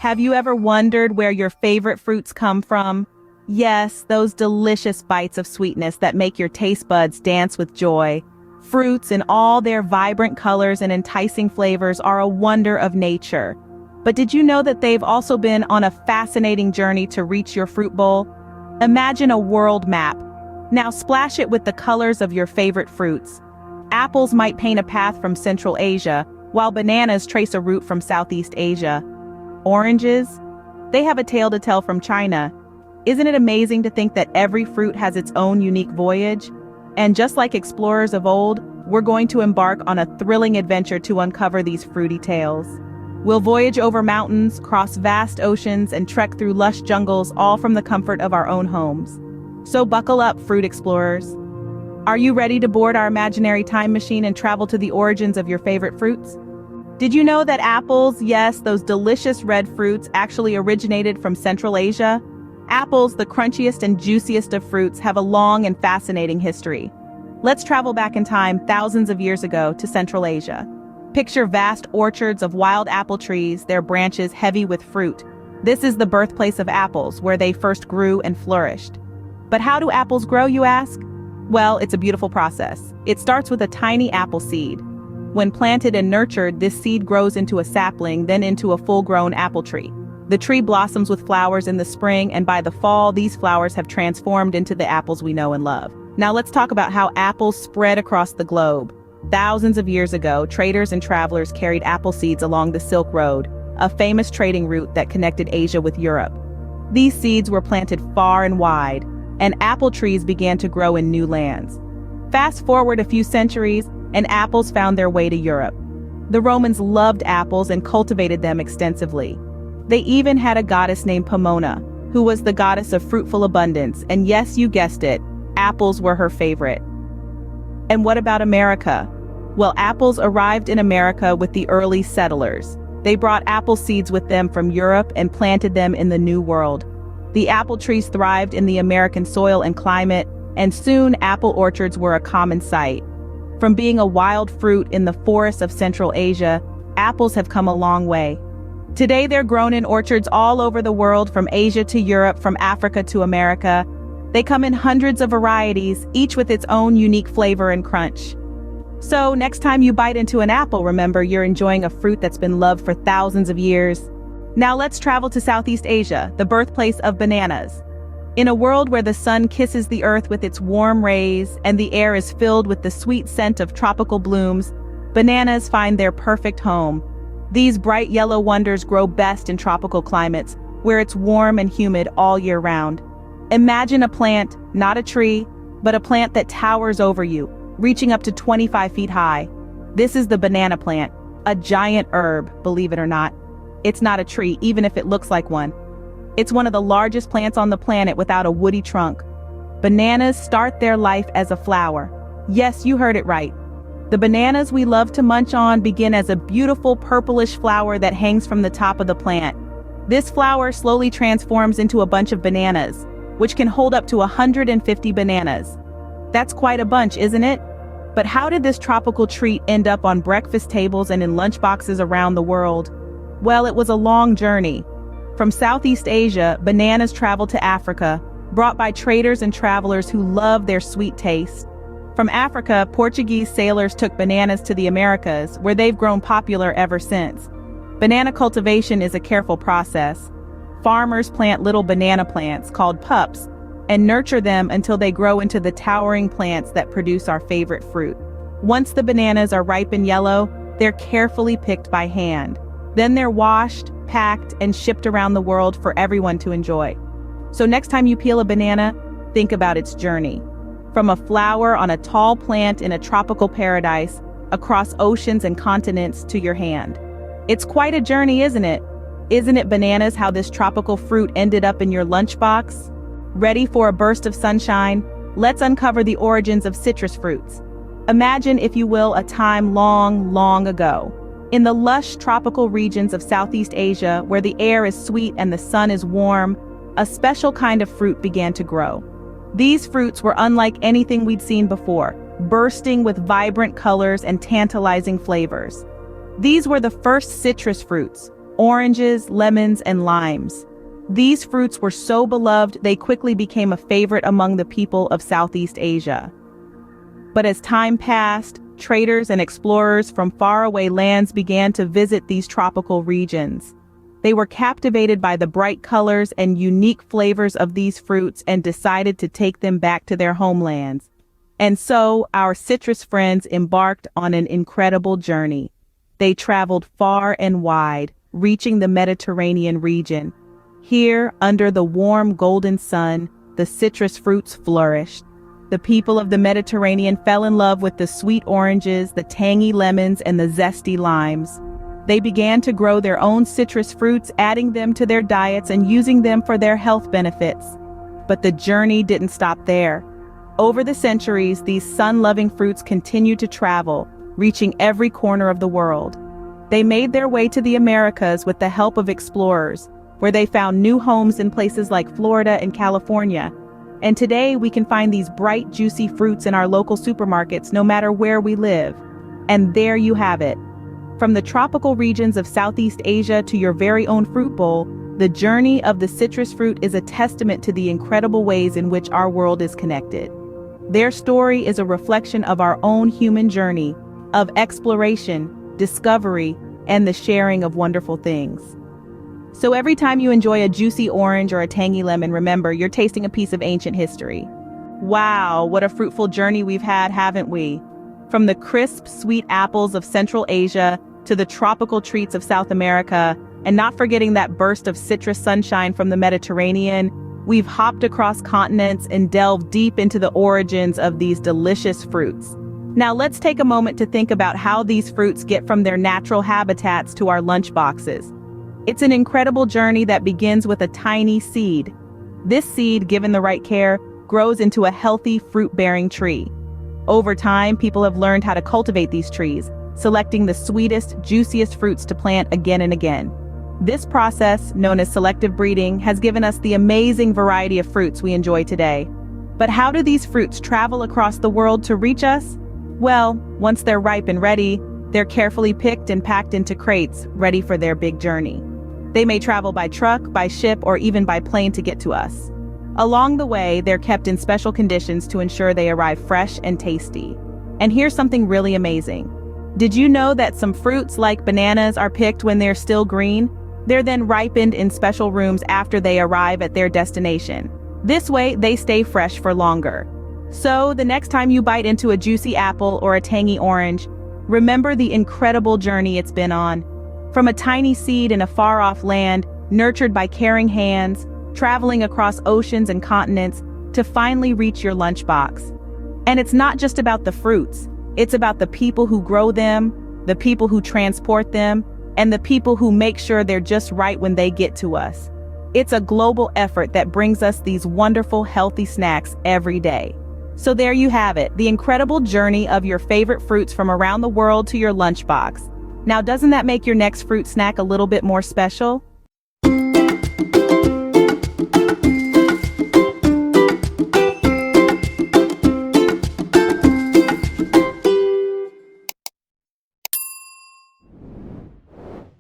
Have you ever wondered where your favorite fruits come from? Yes, those delicious bites of sweetness that make your taste buds dance with joy. Fruits in all their vibrant colors and enticing flavors are a wonder of nature. But did you know that they've also been on a fascinating journey to reach your fruit bowl? Imagine a world map. Now splash it with the colors of your favorite fruits. Apples might paint a path from Central Asia, while bananas trace a route from Southeast Asia. Oranges? They have a tale to tell from China. Isn't it amazing to think that every fruit has its own unique voyage? And just like explorers of old, we're going to embark on a thrilling adventure to uncover these fruity tales. We'll voyage over mountains, cross vast oceans, and trek through lush jungles, all from the comfort of our own homes. So buckle up, fruit explorers. Are you ready to board our imaginary time machine and travel to the origins of your favorite fruits? Did you know that apples, yes, those delicious red fruits, actually originated from Central Asia? Apples, the crunchiest and juiciest of fruits, have a long and fascinating history. Let's travel back in time thousands of years ago to Central Asia. Picture vast orchards of wild apple trees, their branches heavy with fruit. This is the birthplace of apples, where they first grew and flourished. But how do apples grow, you ask? Well, it's a beautiful process. It starts with a tiny apple seed. When planted and nurtured, this seed grows into a sapling, then into a full-grown apple tree. The tree blossoms with flowers in the spring, and by the fall, these flowers have transformed into the apples we know and love. Now let's talk about how apples spread across the globe. Thousands of years ago, traders and travelers carried apple seeds along the Silk Road, a famous trading route that connected Asia with Europe. These seeds were planted far and wide, and apple trees began to grow in new lands. Fast forward a few centuries, and apples found their way to Europe. The Romans loved apples and cultivated them extensively. They even had a goddess named Pomona, who was the goddess of fruitful abundance, and yes, you guessed it, apples were her favorite. And what about America? Well, apples arrived in America with the early settlers. They brought apple seeds with them from Europe and planted them in the New World. The apple trees thrived in the American soil and climate, and soon apple orchards were a common sight. From being a wild fruit in the forests of Central Asia, apples have come a long way. Today they're grown in orchards all over the world, from Asia to Europe, from Africa to America. They come in hundreds of varieties, each with its own unique flavor and crunch. So next time you bite into an apple, remember you're enjoying a fruit that's been loved for thousands of years. Now let's travel to Southeast Asia, the birthplace of bananas. In a world where the sun kisses the earth with its warm rays and the air is filled with the sweet scent of tropical blooms, bananas find their perfect home. These bright yellow wonders grow best in tropical climates, where it's warm and humid all year round. Imagine a plant, not a tree, but a plant that towers over you, reaching up to 25 feet high. This is the banana plant, a giant herb, believe it or not. It's not a tree, even if it looks like one. It's one of the largest plants on the planet without a woody trunk. Bananas start their life as a flower. Yes, you heard it right. The bananas we love to munch on begin as a beautiful purplish flower that hangs from the top of the plant. This flower slowly transforms into a bunch of bananas, which can hold up to 150 bananas. That's quite a bunch, isn't it? But how did this tropical treat end up on breakfast tables and in lunchboxes around the world? Well, it was a long journey. From Southeast Asia, bananas traveled to Africa, brought by traders and travelers who loved their sweet taste. From Africa, Portuguese sailors took bananas to the Americas, where they've grown popular ever since. Banana cultivation is a careful process. Farmers plant little banana plants, called pups, and nurture them until they grow into the towering plants that produce our favorite fruit. Once the bananas are ripe and yellow, they're carefully picked by hand. Then they're washed, packed, and shipped around the world for everyone to enjoy. So next time you peel a banana, think about its journey. From a flower on a tall plant in a tropical paradise, across oceans and continents to your hand. It's quite a journey, isn't it? Isn't it bananas how this tropical fruit ended up in your lunchbox? Ready for a burst of sunshine? Let's uncover the origins of citrus fruits. Imagine, if you will, a time long, long ago. In the lush tropical regions of Southeast Asia, where the air is sweet and the sun is warm, a special kind of fruit began to grow. These fruits were unlike anything we'd seen before, bursting with vibrant colors and tantalizing flavors. These were the first citrus fruits, oranges, lemons, and limes. These fruits were so beloved they quickly became a favorite among the people of Southeast Asia. But as time passed, traders and explorers from faraway lands began to visit these tropical regions. They were captivated by the bright colors and unique flavors of these fruits and decided to take them back to their homelands. And so, our citrus friends embarked on an incredible journey. They traveled far and wide, reaching the Mediterranean region. Here, under the warm golden sun, the citrus fruits flourished. The people of the Mediterranean fell in love with the sweet oranges, the tangy lemons, and the zesty limes. They began to grow their own citrus fruits, adding them to their diets and using them for their health benefits. But the journey didn't stop there. Over the centuries, these sun-loving fruits continued to travel, reaching every corner of the world. They made their way to the Americas with the help of explorers, where they found new homes in places like Florida and California. And today we can find these bright, juicy fruits in our local supermarkets no matter where we live. And there you have it. From the tropical regions of Southeast Asia to your very own fruit bowl, the journey of the citrus fruit is a testament to the incredible ways in which our world is connected. Their story is a reflection of our own human journey, of exploration, discovery, and the sharing of wonderful things. So every time you enjoy a juicy orange or a tangy lemon, remember, you're tasting a piece of ancient history. Wow, what a fruitful journey we've had, haven't we? From the crisp, sweet apples of Central Asia to the tropical treats of South America, and not forgetting that burst of citrus sunshine from the Mediterranean, we've hopped across continents and delved deep into the origins of these delicious fruits. Now let's take a moment to think about how these fruits get from their natural habitats to our lunchboxes. It's an incredible journey that begins with a tiny seed. This seed, given the right care, grows into a healthy fruit-bearing tree. Over time, people have learned how to cultivate these trees, selecting the sweetest, juiciest fruits to plant again and again. This process, known as selective breeding, has given us the amazing variety of fruits we enjoy today. But how do these fruits travel across the world to reach us? Well, once they're ripe and ready, they're carefully picked and packed into crates, ready for their big journey. They may travel by truck, by ship, or even by plane to get to us. Along the way, they're kept in special conditions to ensure they arrive fresh and tasty. And here's something really amazing. Did you know that some fruits, like bananas, are picked when they're still green? They're then ripened in special rooms after they arrive at their destination. This way, they stay fresh for longer. So, the next time you bite into a juicy apple or a tangy orange, remember the incredible journey it's been on. From a tiny seed in a far-off land, nurtured by caring hands, traveling across oceans and continents, to finally reach your lunchbox. And it's not just about the fruits, it's about the people who grow them, the people who transport them, and the people who make sure they're just right when they get to us. It's a global effort that brings us these wonderful, healthy snacks every day. So there you have it, the incredible journey of your favorite fruits from around the world to your lunchbox. Now, doesn't that make your next fruit snack a little bit more special?